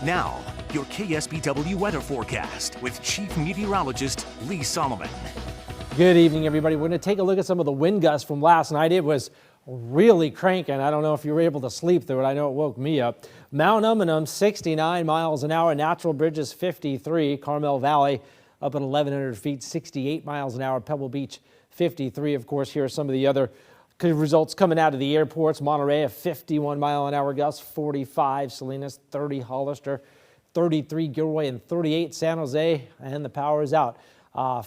Now, your KSBW weather forecast with Chief Meteorologist Lee Solomon. Good evening, everybody. We're going to take a look at some of the wind gusts from last night. It was really cranking. I don't know if you were able to sleep through it. I know it woke me up. Mount Umunham, 69 miles an hour. Natural Bridges, 53. Carmel Valley up at 1,100 feet, 68 miles an hour. Pebble Beach, 53. Of course, here are some of the other good results coming out of the airports. Monterey, a 51 mile an hour gust, 45. Salinas, 30. Hollister, 33. Gilroy, and 38. San Jose, and the power is out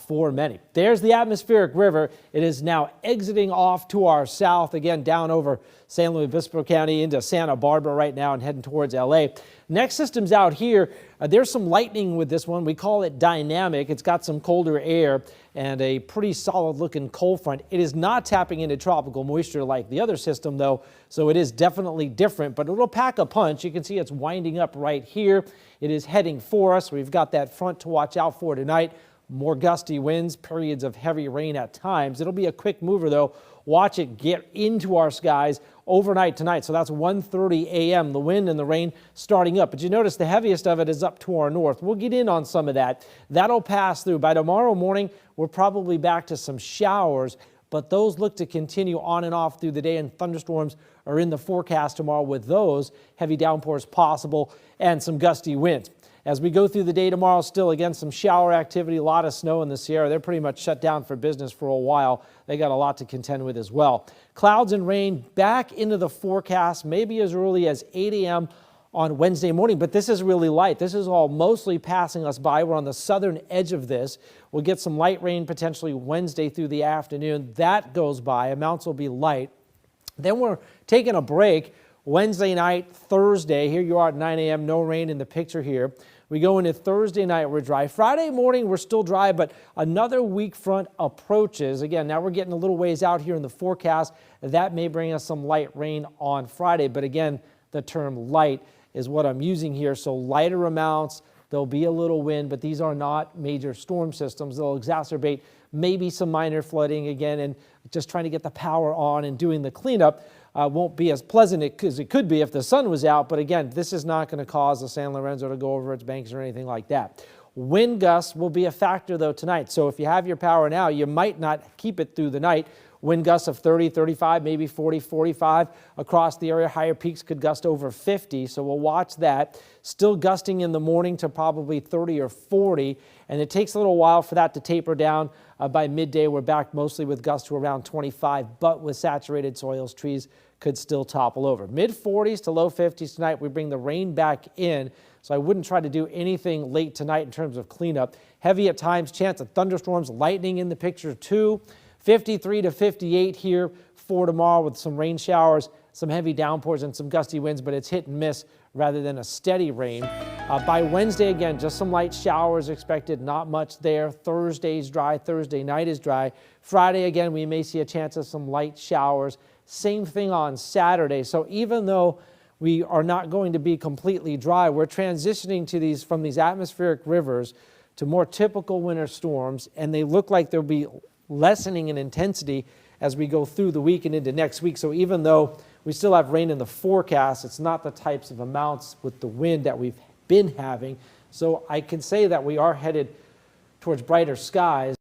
for many. There's the atmospheric river. It is now exiting off to our south, again down over San Luis Obispo County into Santa Barbara right now and heading towards LA. Next system's out here. There's some lightning with this one. We call it dynamic. It's got some colder air and a pretty solid looking cold front. It is not tapping into tropical moisture like the other system though, so it is definitely different, but it'll pack a punch. You can see it's winding up right here. It is heading for us. We've got that front to watch out for tonight. More gusty winds, periods of heavy rain at times. It'll be a quick mover though. Watch it get into our skies overnight tonight. So that's 1:30 a.m. The wind and the rain starting up. But you notice the heaviest of it is up to our north. We'll get in on some of that. That'll pass through. By tomorrow morning, we're probably back to some showers, but those look to continue on and off through the day, and thunderstorms are in the forecast tomorrow with those heavy downpours possible and some gusty winds. As we go through the day tomorrow, still again some shower activity, a lot of snow in the Sierra. They're pretty much shut down for business for a while. They got a lot to contend with as well. Clouds and rain back into the forecast, maybe as early as 8 a.m. on Wednesday morning, but this is really light. This is all mostly passing us by. We're on the southern edge of this. We'll get some light rain potentially Wednesday through the afternoon. That goes by. Amounts will be light. Then we're taking a break Wednesday night, Thursday. Here you are at 9 a.m. No rain in the picture here. We go into Thursday night, we're dry. Friday morning, we're still dry, but another weak front approaches. Again, now we're getting a little ways out here in the forecast. That may bring us some light rain on Friday, but again, the term light is what I'm using here. So lighter amounts, there'll be a little wind, but these are not major storm systems. They'll exacerbate maybe some minor flooding again, and just trying to get the power on and doing the cleanup won't be as pleasant as it could be if the sun was out. But again, this is not going to cause the San Lorenzo to go over its banks or anything like that. Wind gusts will be a factor though tonight. So if you have your power now, you might not keep it through the night. Wind gusts of 30, 35, maybe 40, 45 across the area. Higher peaks could gust over 50, so we'll watch that. Still gusting in the morning to probably 30 or 40, and it takes a little while for that to taper down. By midday, we're back mostly with gusts to around 25, but with saturated soils, trees could still topple over. Mid 40s to low 50s tonight. We bring the rain back in, so I wouldn't try to do anything late tonight in terms of cleanup. Heavy at times, chance of thunderstorms, lightning in the picture too. 53 to 58 here for tomorrow with some rain showers, some heavy downpours and some gusty winds, but it's hit and miss rather than a steady rain. By Wednesday, again, just some light showers expected, not much there. Thursday's dry, Thursday night is dry. Friday, again, we may see a chance of some light showers. Same thing on Saturday. So even though we are not going to be completely dry, we're transitioning to these from these atmospheric rivers to more typical winter storms, and they look like they'll be lessening in intensity as we go through the week and into next week. So even though we still have rain in the forecast, it's not the types of amounts with the wind that we've been having. So I can say that we are headed towards brighter skies.